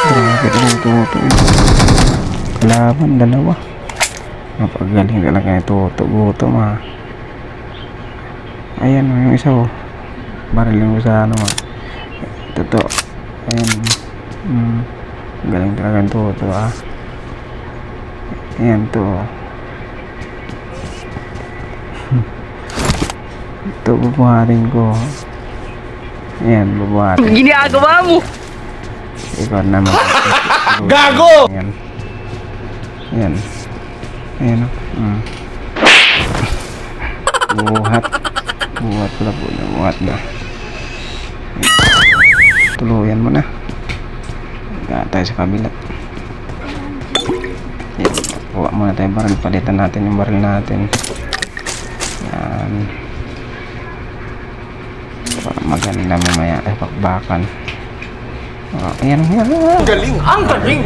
Grabe talaga Toto. Kalaban, dalawa. Napagaling talaga yung Toto. Gutom ah. Ayan yung isa oh. Bariling ko sa ano ah. Toto. Ayan. Galing talaga yung Toto ah. Ayan to. Ito bubuhatin ko. Ayan, bubuhatin. Ginagawa mo! Ikaw naman. Gago! Ayan. Ayan. Ayan o. Buhat. Buhat pala po na. Buhat na. Tuluyan mo na. Gaya tayo sa kabila. Ayan. Kuha muna tayo baril. Palitan natin yung baril natin. Ayan. Maganda mamaya ay pakbakan. Ayan. Ang galing! Ang galing!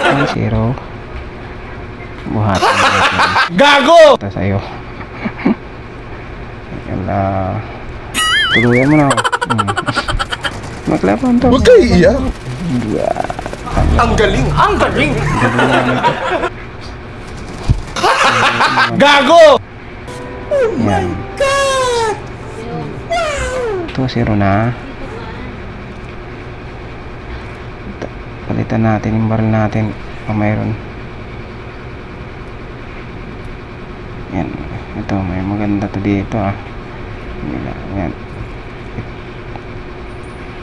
Ay, zero. Buhat Gago! ito sa'yo. Wala. Tuluyan mo na. Maglaban to. Huwag kayo iiyak! Ang galing! Ang galing! Gago! Yan. Ito, zero na. Palitan natin yung baril natin kung mayroon. Yan. Ito, may maganda to dito ah. Yan.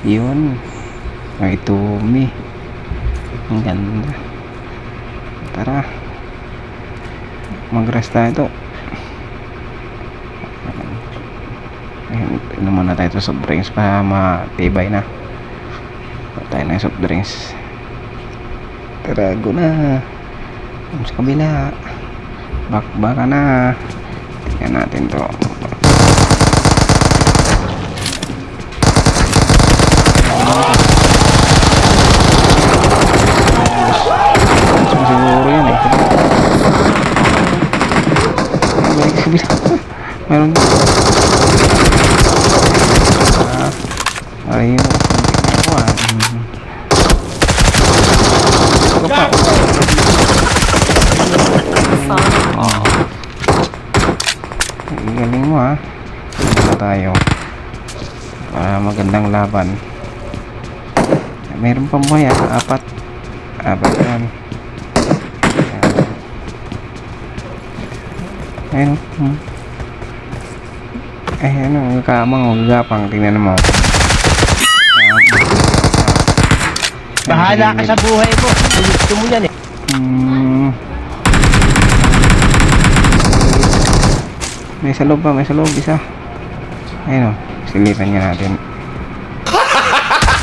Yun. May tumi. Ang ganda. Tara. Mag-rest tayo ito. Inom muna tayo ito soft drinks para matibay na. Tayo na yung soft drinks. Tara, go na. Sa kabila. Bakbaka na. Tingnan natin to. Siguro yan eh. Balik sa kabila. Meron dito. Ayun. Galing mo ha. Dito tayo para magandang laban. Meron pang buhay ha. Apat yan. Ayun ayun kamang magagapang. Tingnan mo. Bahala ka sa buhay mo. Gusto mo yan eh. May sa loob pa, may sa loob isa. Ayun o, silipan nga natin.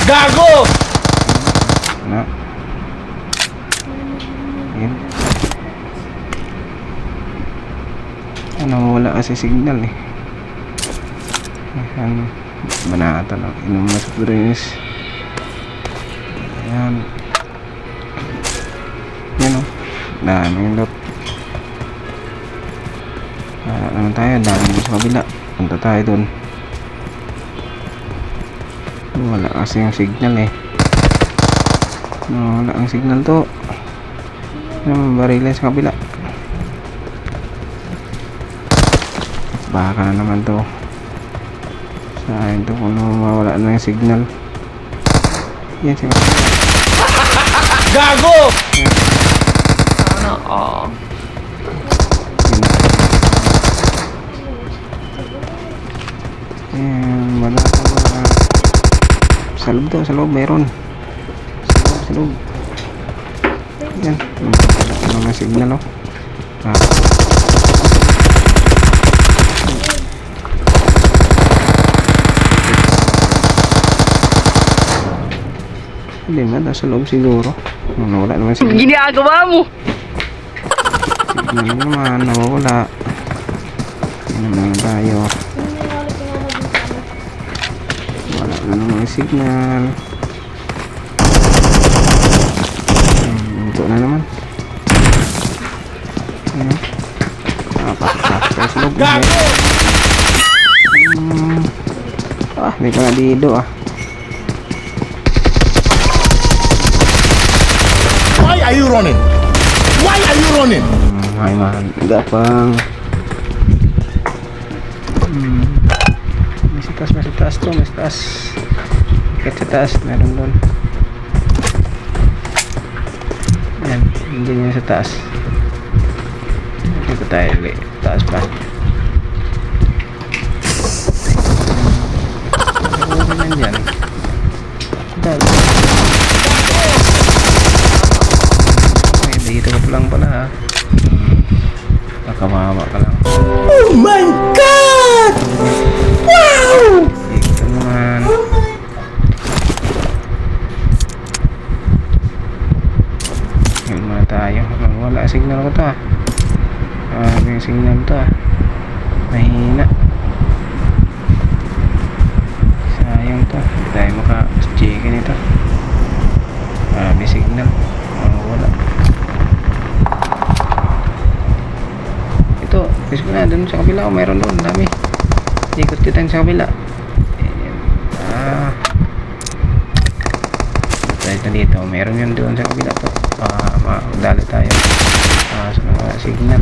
Gago! Ano? Ayun. Ano, wala kasi signal eh. Ayan. Banata lang. Inom na sa drinks. Ayan. Ayan o. Daming loot. Naman tayo, daming sa kabila. Punta tayo dun. Wala kasi yung signal eh. No, wala ang signal to. Barila sa kabila. Baka na naman to. Saan to kung mawala na yung signal. Yan siya. Gago! Ayan, wala ka mga sa loob to, sa loob meron. Sa loob. Ayan, mga signal oh. Hindi man, nasa loob siguro. Wala naman signal. Ginagawa mo! Signal naman, nawawala. Yan naman tayo. Wala na naman signal. Ito na naman. Ayan. Pasok tayo sa loob. Hindi pa na dito ah. are you running? Why are you running? Ay man, gapang. May sa taas to, may sa taas. Ikat sa taas, meron doon. Yan, hindi niya sa taas. Dito tayo ulit, taas pa. Okay lang dyan. Dali. Okay, dito ka lang pala ha. Baka mahawa ka lang. Oh my God! Wow! Dito naman. Yun muna tayo. Wala signal ko to ah. Yung signal to ah. Mahina. Sayang to. Hindi tayo maka-check nito. May signal. Wala. Ito. Gusto ko na. Doon sa kabila. Mayroon doon. Dami. Ikot kita sa kabila. Dahil na dito. Mayroon yun doon sa kabila to. Dali tayo. Sa mga signal.